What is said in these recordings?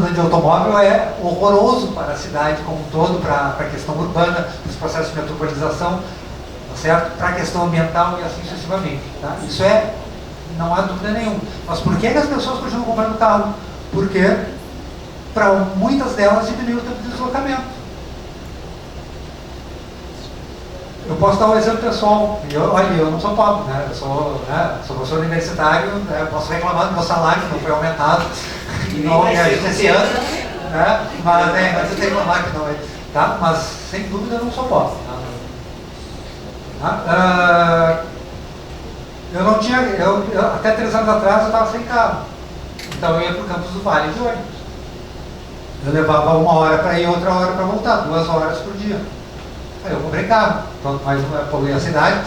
andando de automóvel é horroroso para a cidade como um todo, para a questão urbana, para os processos de metropolização, tá certo? Para a questão ambiental e assim sucessivamente. Tá? Isso não há dúvida nenhuma. Mas por que as pessoas continuam comprando carro? Porque para muitas delas diminui o tempo de deslocamento. Eu posso dar um exemplo pessoal. Eu não sou pobre, né? Eu sou professor universitário, né? Eu posso reclamar do meu salário, que não foi aumentado. Não é esse ano, né? Mas eu tenho que reclamar que não é. Tá? Mas, sem dúvida, eu não sou pobre. Tá? Eu não tinha... até 3 anos atrás eu estava sem carro. Então eu ia para o Campos do Vale de ônibus. Eu levava 1 hora para ir e outra hora para voltar, 2 horas por dia. Aí eu comprei carro, quanto mais poluir a cidade,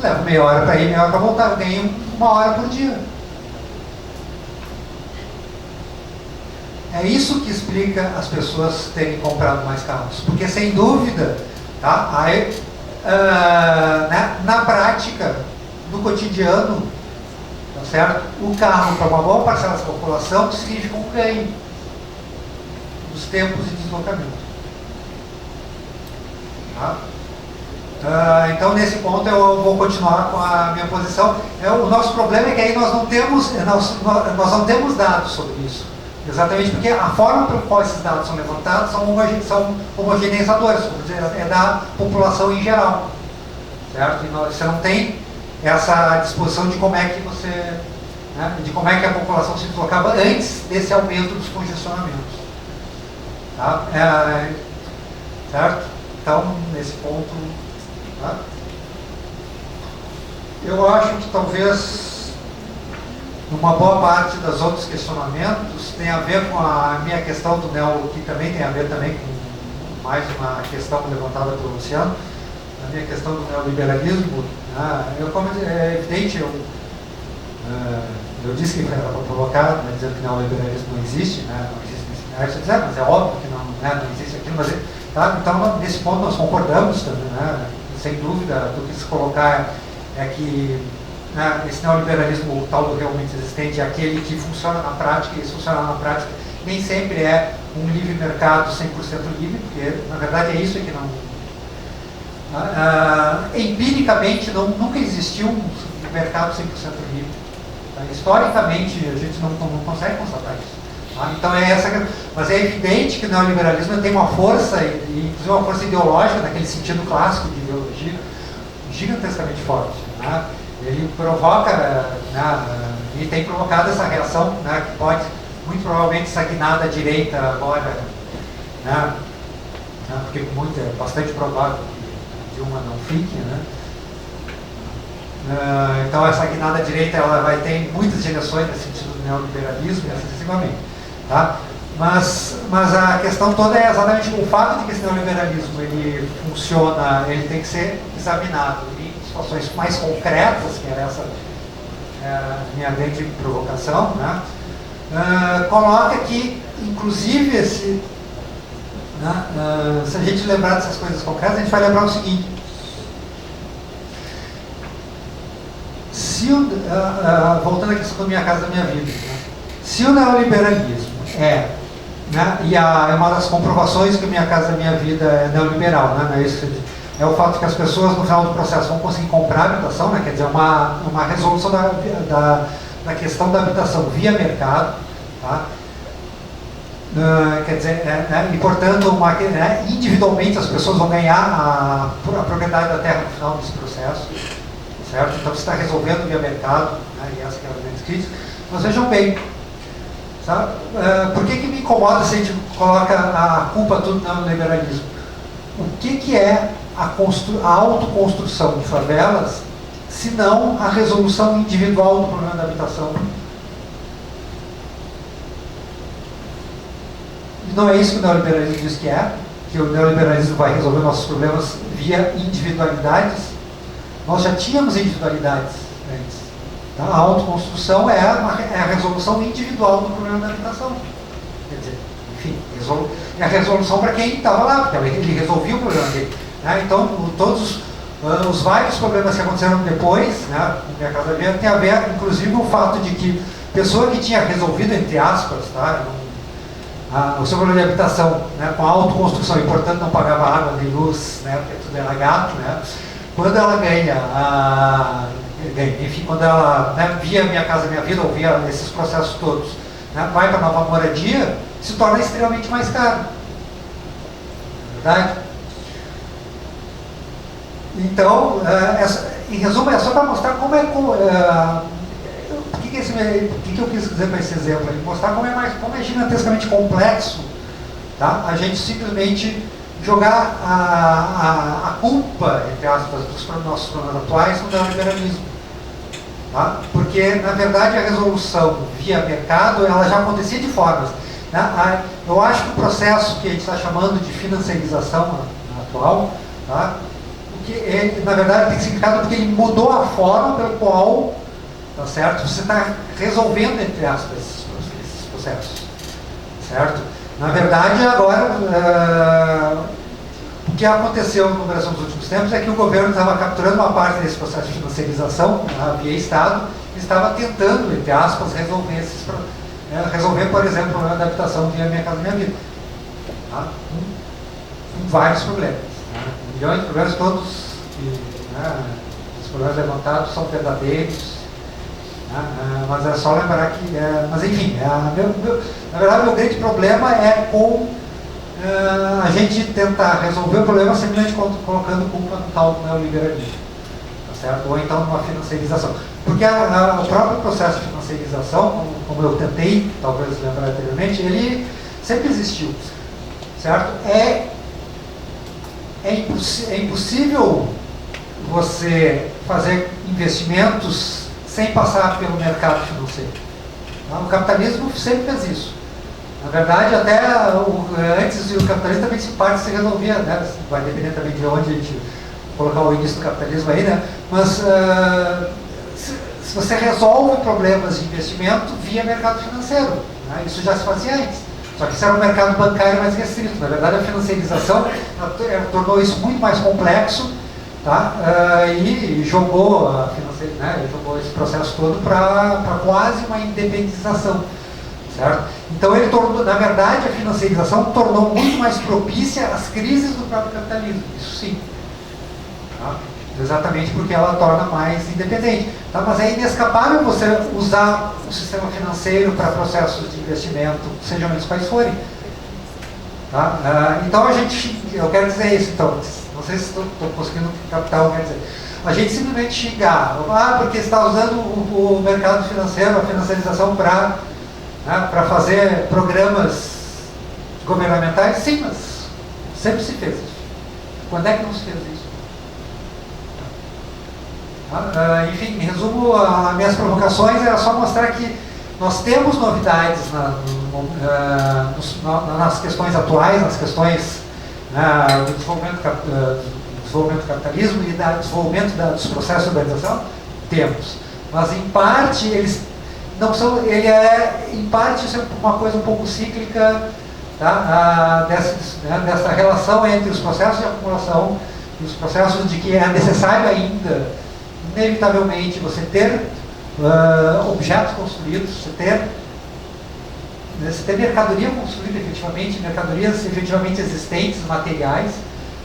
levo meia hora para ir, meia hora para voltar, eu ganhei 1 hora por dia. É isso que explica as pessoas terem comprado mais carros, porque sem dúvida, tá? Aí, na prática, no cotidiano, tá certo? O carro para uma boa parcela da população significa um ganho dos tempos de deslocamento. Tá? Então, nesse ponto, eu vou continuar com a minha posição. O nosso problema é que aí nós não temos dados sobre isso. Exatamente porque a forma pela qual esses dados são levantados são homogeneizadores, é da população em geral. Certo? E você não tem essa disposição de como é que de como é que a população se deslocava antes desse aumento dos congestionamentos. Tá? Certo? Então, nesse ponto, tá? Eu acho que talvez uma boa parte dos outros questionamentos tem a ver com a minha questão do que também tem a ver também com mais uma questão levantada pelo Luciano, a minha questão do neoliberalismo. Como é evidente, eu disse que era para provocar, dizendo que o neoliberalismo não existe, não existe nesse cenário, mas é óbvio que não existe aquilo, mas tá? Então, nesse ponto nós concordamos também, sem dúvida. O que se colocar é que esse neoliberalismo, o tal do realmente existente, é aquele que funciona na prática, e isso funcionar na prática nem sempre é um livre mercado 100% livre, porque na verdade é isso que não... empiricamente nunca existiu um mercado 100% livre. Tá? Historicamente a gente não consegue constatar isso. Então mas é evidente que o neoliberalismo tem uma força, inclusive uma força ideológica, naquele sentido clássico de ideologia, gigantescamente forte. Ele provoca, e tem provocado essa reação, que pode muito provavelmente estagnar da direita agora, porque é bastante provável que Dilma não fique. Então essa guinada direita ela vai ter muitas direções nesse sentido do neoliberalismo e assim sucessivamente. Tá? Mas a questão toda é exatamente o fato de que esse neoliberalismo ele funciona, ele tem que ser examinado em situações mais concretas, que era essa minha grande provocação, coloca que, inclusive, se a gente lembrar dessas coisas concretas, a gente vai lembrar o seguinte: voltando à questão da minha casa, da minha vida, se o neoliberalismo e uma das comprovações que Minha Casa Minha Vida é neoliberal, é o fato que as pessoas no final do processo vão conseguir comprar habitação, quer dizer, uma resolução da questão da habitação via mercado, tá? Quer dizer, e portanto individualmente as pessoas vão ganhar a propriedade da terra no final desse processo, certo? Então você está resolvendo via mercado, e essa que é a grande crítica. Mas vejam bem, sabe? Por que me incomoda se a gente coloca a culpa tudo no liberalismo? O que é a autoconstrução de favelas, se não a resolução individual do problema da habitação? E não é isso que o neoliberalismo diz que o neoliberalismo vai resolver nossos problemas via individualidades? Nós já tínhamos individualidades antes. Tá? A autoconstrução é a resolução individual do problema da habitação. Quer dizer, enfim, é a resolução para quem estava lá, porque ele resolvia o problema dele. Então, todos os vários problemas que aconteceram depois, Minha Casa Minha, tem a ver, inclusive, o fato de que pessoa que tinha resolvido, entre aspas, tá, o seu problema de habitação, né, com a autoconstrução e, portanto, não pagava água nem luz, né, porque tudo era gato, né, quando ela enfim, quando ela, né, via Minha Casa Minha Vida, ou via esses processos todos, né, vai para a nova moradia, se torna extremamente mais caro. Verdade? Então, em resumo, é só para mostrar como é. O que eu quis dizer com esse exemplo? Mostrar como é gigantescamente complexo, tá? A gente simplesmente jogar a culpa, entre aspas, dos nossos problemas atuais no neoliberalismo. Tá? Porque, na verdade, a resolução via mercado ela já acontecia de formas. Né? Eu acho que o processo que a gente está chamando de financiarização atual, tá? Ele, na verdade, tem significado porque ele mudou a forma pela qual, tá certo? Você está resolvendo, entre aspas, esses processos. Certo? Na verdade, agora, o que aconteceu no Brasil nos últimos tempos é que o governo estava capturando uma parte desse processo de financiarização, via Estado, e estava tentando, entre aspas, resolver esses problemas. Resolver, por exemplo, o problema da habitação via Minha Casa Minha Vida. Tá? Com vários problemas. Milhões de problemas, todos os problemas levantados são verdadeiros, mas é só lembrar que, mas enfim, na verdade o meu grande problema é com a gente tentar resolver o problema simplesmente colocando culpa no tal do neoliberalismo, tá certo? Ou então numa financiarização, porque o próprio processo de financiarização, como eu tentei talvez lembrar anteriormente, ele sempre existiu, certo? É impossível você fazer investimentos sem passar pelo mercado financeiro. O capitalismo sempre fez isso. Na verdade, até antes o capitalismo também se resolvia, né? Vai depender também de onde a gente colocar o início do capitalismo aí, né? Mas se você resolve problemas de investimento via mercado financeiro, né? Isso já se fazia antes. Só que isso era um mercado bancário mais restrito. Na verdade, a financiarização tornou isso muito mais complexo, tá? E jogou, jogou esse processo todo para quase uma independização. Certo? Então, ele tornou, na verdade, a financiarização tornou muito mais propícia às crises do próprio capitalismo. Isso sim. Tá? Exatamente porque ela torna mais independente. Tá? Mas é inescapável você usar o sistema financeiro para processos de investimento, sejam eles quais forem. Tá? Então eu quero dizer isso, então, não sei se estou conseguindo captar o que quer dizer. A gente simplesmente xingar, porque está usando o mercado financeiro, a financiarização para fazer programas governamentais, sim, mas sempre se fez isso. Quando é que não se fez isso? Enfim, em resumo, as minhas provocações era só mostrar que nós temos novidades nas questões atuais, nas questões do desenvolvimento do capitalismo e do desenvolvimento dos processos de urbanização, temos. Mas em parte eles não são, em parte isso é uma coisa um pouco cíclica, tá? Dessa relação entre os processos de acumulação e os processos de que é necessário ainda inevitavelmente você ter objetos construídos, você ter mercadoria construída efetivamente, mercadorias efetivamente existentes, materiais,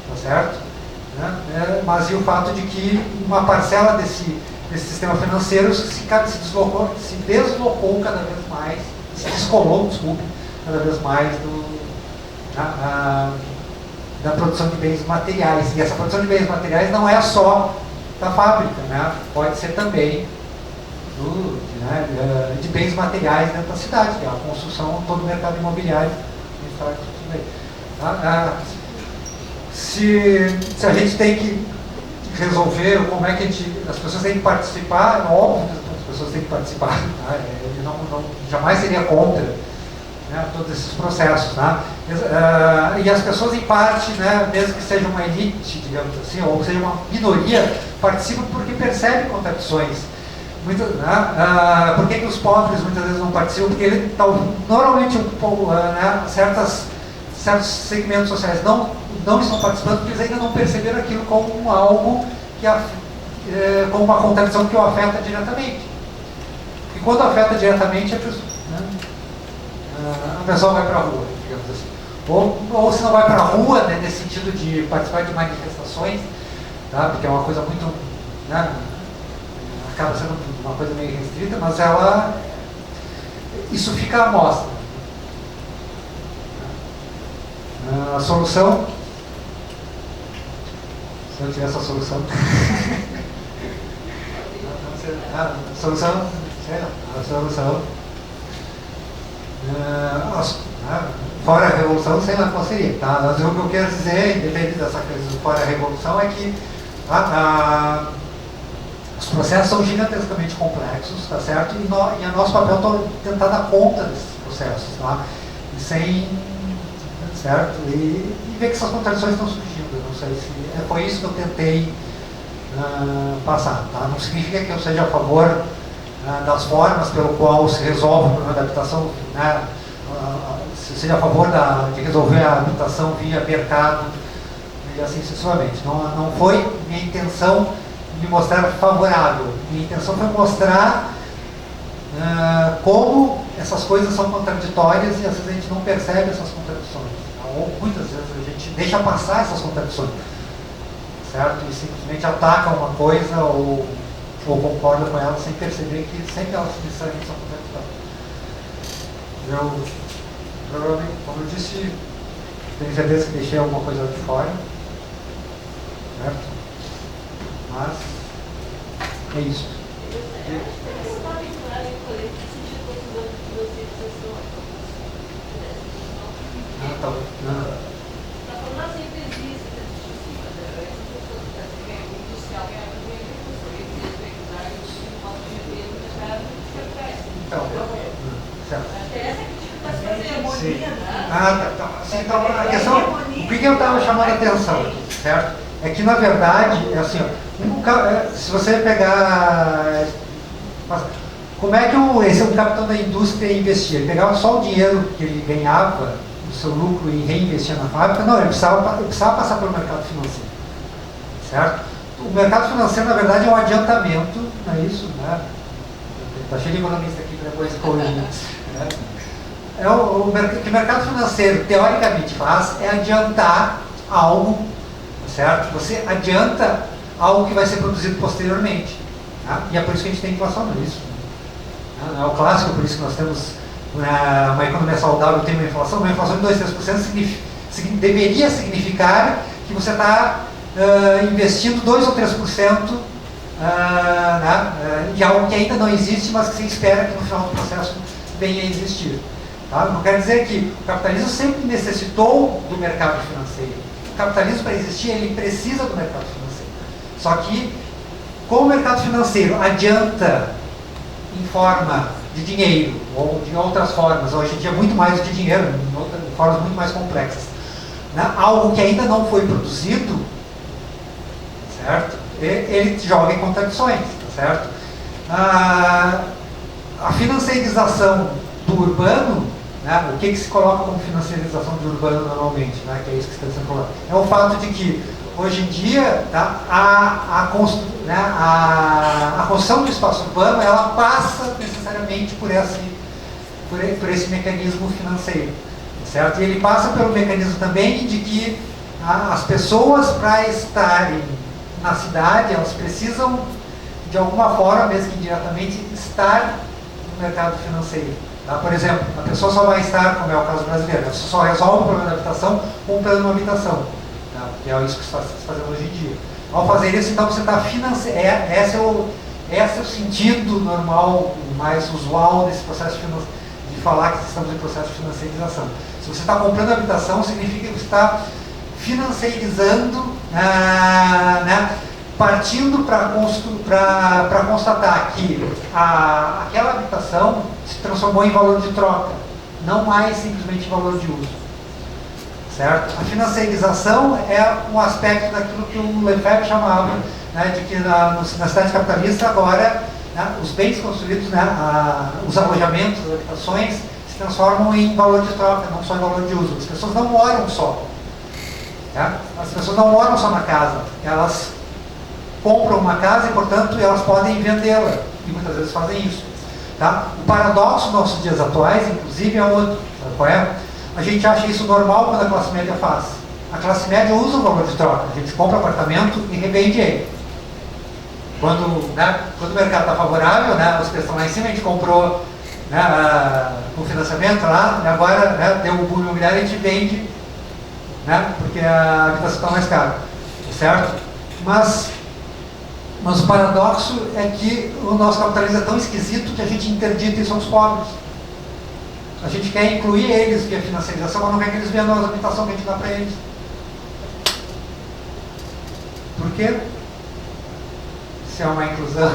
tá certo? Mas e o fato de que uma parcela desse sistema financeiro se deslocou cada vez mais, se descolou, desculpe, cada vez mais da produção de bens materiais. E essa produção de bens materiais não é só da fábrica, né? Pode ser também de bens materiais dentro da cidade, que é a construção, todo o mercado imobiliário. Se a gente tem que resolver como é que as pessoas têm que participar, é óbvio que as pessoas têm que participar, tá? Ele jamais seria contra, né, todos esses processos, né? E as pessoas em parte, né, mesmo que seja uma elite, digamos assim, ou seja uma minoria, participam porque percebem contradições. Por que os pobres muitas vezes não participam? Porque normalmente certos segmentos sociais não estão participando porque eles ainda não perceberam aquilo como algo como uma contradição que o afeta diretamente. Porque quando afeta diretamente, né, a pessoa vai para a rua, digamos assim. Ou se não vai para a rua, né, nesse sentido de participar de manifestações, tá, porque é uma coisa muito, né, acaba sendo uma coisa meio restrita, mas isso fica à mostra. A solução, se eu tivesse a solução, a solução, fora a revolução, sei lá qual seria, tá? Mas o que eu quero dizer, independente dessa coisa do fora a revolução, é que os processos são gigantescamente complexos, tá certo? E é nosso papel é tentar dar conta desses processos, tá? E sem, certo? E ver que essas contradições estão surgindo. Eu não sei se foi isso que eu tentei passar, tá? Não significa que eu seja a favor das formas pelo qual se resolve o problema da habitação, né? Se seja a favor de resolver a habitação via mercado e assim sucessivamente. Não foi minha intenção me mostrar favorável. Minha intenção foi mostrar como essas coisas são contraditórias e às vezes a gente não percebe essas contradições. Ou muitas vezes a gente deixa passar essas contradições, certo? E simplesmente ataca uma coisa ou concorda com ela sem perceber que sempre elas necessariamente são contraditórias. Provavelmente, como eu disse, tenho certeza que deixei alguma coisa de fora, certo? Mas é isso. Então, a questão, o que eu estava chamando a atenção, certo? É que, na verdade, é assim, ó, se você pegar... Como é que um capitão da indústria investia? Ele pegava só o dinheiro que ele ganhava, o seu lucro, e reinvestia na fábrica? Não, ele precisava passar pelo mercado financeiro, certo? O mercado financeiro, na verdade, é um adiantamento, não é isso? Né? Está cheio de economista aqui para depois corrigir. Né? O que o mercado financeiro, teoricamente, faz é adiantar algo, certo? Você adianta algo que vai ser produzido posteriormente. Tá? E é por isso que a gente tem inflação, não é isso? É o clássico, por isso que nós temos uma economia saudável, tem uma inflação de 2, 3% deveria significar que você está investindo 2 ou 3% de algo que ainda não existe, mas que se espera que no final do processo venha a existir. Tá? Não quer dizer que o capitalismo sempre necessitou do mercado financeiro. O capitalismo, para existir, ele precisa do mercado financeiro. Só que, como o mercado financeiro adianta em forma de dinheiro, ou de outras formas, hoje em dia muito mais do que dinheiro, em formas muito mais complexas, né? Algo que ainda não foi produzido, certo? Ele joga em contradições, tá certo? A financiarização do urbano, né? O que se coloca como financiarização do urbano normalmente, né? Que é isso que está sendo colocado, é o fato de que hoje em dia, tá, a construção do espaço urbano, ela passa necessariamente por esse mecanismo financeiro, certo? E ele passa pelo mecanismo também de que as pessoas, para estarem na cidade, elas precisam, de alguma forma, mesmo que indiretamente, estar no mercado financeiro. Tá? Por exemplo, a pessoa só vai estar, como é o caso brasileiro, você só resolve o problema da habitação com um plano de uma habitação. Que é isso que está se fazendo hoje em dia. Ao fazer isso, então, você está financiando. Esse é o sentido normal, mais usual desse processo de falar que estamos em processo de financiarização. Se você está comprando habitação, significa que você está financiarizando, partindo para constatar que aquela habitação se transformou em valor de troca, não mais simplesmente em valor de uso. Certo? A financiarização é um aspecto daquilo que o Lefebvre chamava, né, de que na cidade capitalista agora, né, os bens construídos, né, os alojamentos, as habitações, se transformam em valor de troca, não só em valor de uso. As pessoas não moram só. Né? As pessoas não moram só na casa. Elas compram uma casa e, portanto, elas podem vendê-la. E muitas vezes fazem isso. Tá? O paradoxo dos nossos dias atuais, inclusive, é outro. Sabe qual é? A gente acha isso normal quando a classe média faz. A classe média usa o valor de troca. A gente compra apartamento e revende ele. Quando o mercado está favorável, os preços estão lá em cima, a gente comprou com financiamento lá, e agora deu um boom imobiliário e a gente vende, porque a habitação está mais cara. Certo? Mas o paradoxo é que o nosso capitalismo é tão esquisito que a gente interdita e somos pobres. A gente quer incluir eles via financiarização, mas não quer que eles venham a habitação que a gente dá para eles. Por quê? Se é uma inclusão.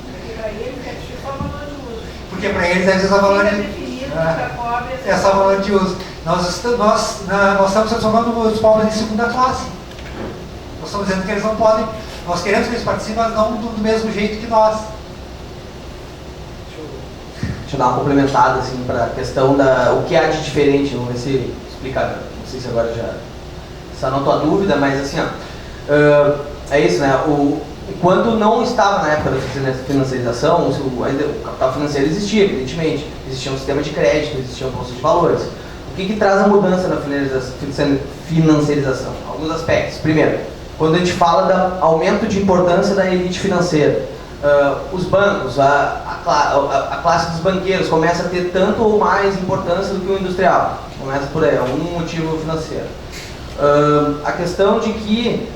Porque para eles é tipo o valor de uso. Porque para eles é só valor de uso. É só valor de uso. Nós estamos transformando os pobres em segunda classe. Nós estamos dizendo que eles não podem. Nós queremos que eles participem, mas não do mesmo jeito que nós. Deixa eu dar uma complementada assim, para a questão da o que há de diferente. Vamos ver se explicar. Não sei se agora já sanou a dúvida, mas assim, é isso, né? Enquanto não estava na época da financiarização, o capital financeiro existia, evidentemente. Existia um sistema de crédito, existia um bolsa de valores. O que traz a mudança na financiarização? Alguns aspectos. Primeiro, quando a gente fala do aumento de importância da elite financeira, os bancos, a classe dos banqueiros começa a ter tanto ou mais importância do que o industrial. Começa por aí, é um motivo financeiro. A questão de que